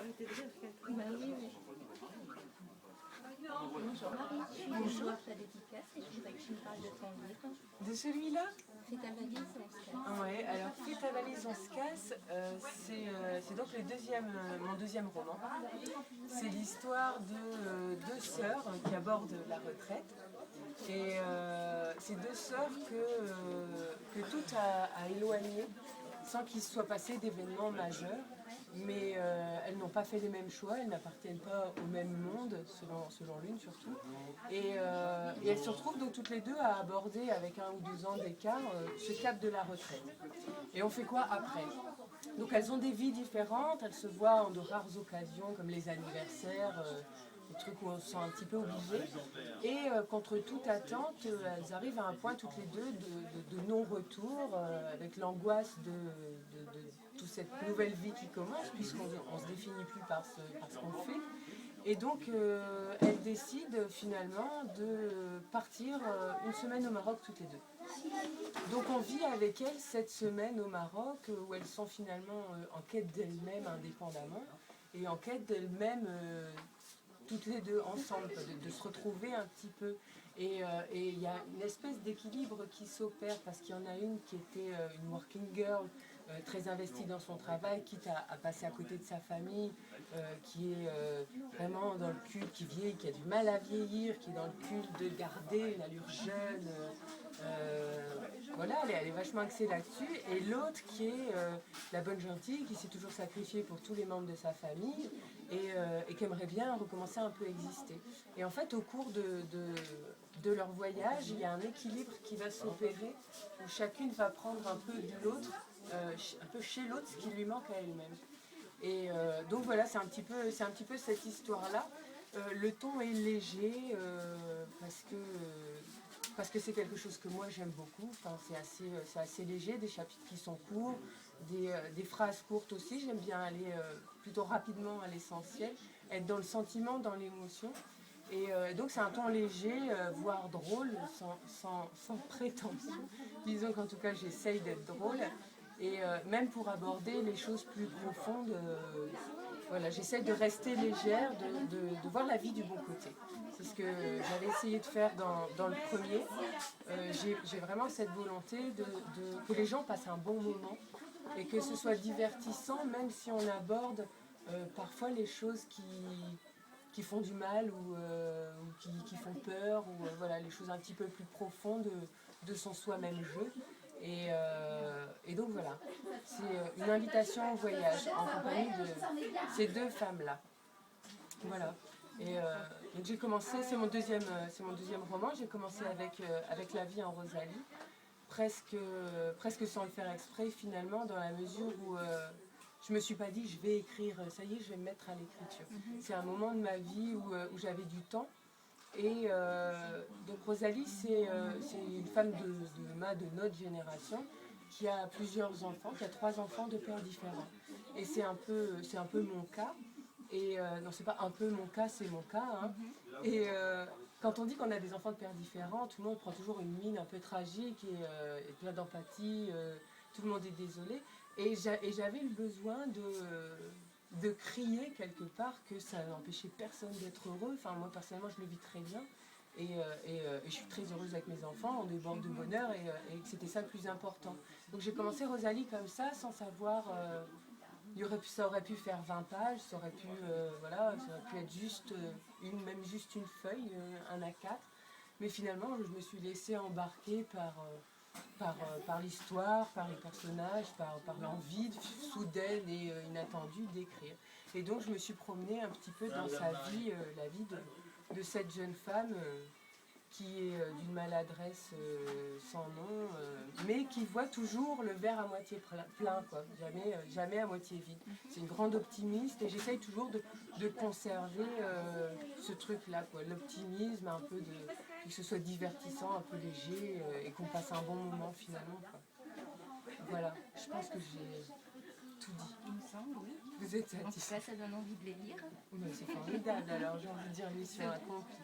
arrêter de rire, Bah oui, oui. Bonjour Marie, je suis bonjour à la dédicace et je voudrais que tu me parles de ton livre. De celui-là? Fais ta valise, on se casse. Ouais, alors Fais ta valise, on se casse, c'est donc mon deuxième roman. C'est l'histoire de deux sœurs qui abordent la retraite. Et c'est deux sœurs que tout a éloignées sans qu'il se soit passé d'événements majeurs. Mais elles n'ont pas fait les mêmes choix, elles n'appartiennent pas au même monde, selon l'une surtout. Et elles se retrouvent donc toutes les deux à aborder avec 1 ou 2 ans d'écart ce cap de la retraite. Et on fait quoi après? Donc elles ont des vies différentes, elles se voient en de rares occasions comme les anniversaires, des trucs où on se sent un petit peu obligé. Et contre toute attente, elles arrivent à un point toutes les deux de non-retour, avec l'angoisse de toute cette nouvelle vie qui commence, puisqu'on ne se définit plus par ce qu'on fait. Et donc elles décident finalement de partir 1 semaine au Maroc toutes les deux. Donc on vit avec elles cette semaine au Maroc où elles sont finalement en quête d'elles-mêmes indépendamment et en quête d'elles-mêmes toutes les deux ensemble, de se retrouver un petit peu. Et il y a une espèce d'équilibre qui s'opère parce qu'il y en a une qui était une working girl, très investie dans son travail, quitte à passer à côté de sa famille, qui est vraiment dans le culte, qui a du mal à vieillir, qui est dans le culte de garder une allure jeune. Voilà, elle est vachement axée là-dessus. Et l'autre qui est la bonne gentille, qui s'est toujours sacrifiée pour tous les membres de sa famille et qui aimerait bien recommencer à un peu exister. Et en fait, au cours de leur voyage, il y a un équilibre qui va s'opérer où chacune va prendre un peu de l'autre, un peu chez l'autre, ce qui lui manque à elle-même. Et donc voilà, c'est un petit peu cette histoire-là. Le ton est léger parce que c'est quelque chose que moi j'aime beaucoup. Enfin, c'est assez léger, des chapitres qui sont courts, des phrases courtes aussi. J'aime bien aller plutôt rapidement à l'essentiel, être dans le sentiment, dans l'émotion. Et donc c'est un ton léger, voire drôle, sans prétention. Disons qu'en tout cas j'essaye d'être drôle. Et même pour aborder les choses plus profondes, voilà, j'essaie de rester légère, de voir la vie du bon côté. C'est ce que j'avais essayé de faire dans le premier. J'ai vraiment cette volonté que les gens passent un bon moment et que ce soit divertissant, même si on aborde parfois les choses qui font du mal ou qui font peur, ou voilà, les choses un petit peu plus profondes de son soi-même jeu. Et donc voilà, c'est une invitation au voyage en compagnie de ces deux femmes-là. Voilà. Et donc j'ai commencé, c'est mon deuxième roman, j'ai commencé avec La vie en Rosalie, presque sans le faire exprès finalement, dans la mesure où je me suis pas dit je vais écrire, ça y est, je vais me mettre à l'écriture. C'est un moment de ma vie où j'avais du temps. Et donc Rosalie, c'est une femme de notre génération qui a plusieurs enfants, qui a 3 enfants de pères différents. Et c'est un peu mon cas. Et non, c'est pas un peu mon cas, c'est mon cas. Hein. Et quand on dit qu'on a des enfants de pères différents, tout le monde prend toujours une mine un peu tragique et plein d'empathie. Tout le monde est désolé. Et j'avais le besoin de crier quelque part que ça n'empêchait personne d'être heureux. Enfin, moi personnellement je le vis très bien et je suis très heureuse avec mes enfants, on déborde de bonheur et c'était ça le plus important. Donc j'ai commencé Rosalie comme ça, sans savoir, ça aurait pu faire 20 pages, ça aurait pu, voilà, ça aurait pu être juste juste une feuille, un A4, mais finalement je me suis laissée embarquer par l'histoire, par les personnages, par l'envie soudaine et inattendue d'écrire. Et donc je me suis promenée un petit peu dans sa vie, la vie de cette jeune femme qui est d'une maladresse sans nom, mais qui voit toujours le verre à moitié plein, quoi. Jamais à moitié vide. C'est une grande optimiste et j'essaye toujours de conserver ce truc-là, quoi. L'optimisme, un peu que ce soit divertissant, un peu léger et qu'on passe un bon moment finalement, quoi. Voilà, je pense que j'ai tout dit. Il me semble, oui. Vous êtes En tout satisfait? cas, ça donne envie de les lire. C'est formidable, alors j'ai envie de dire mission accomplie.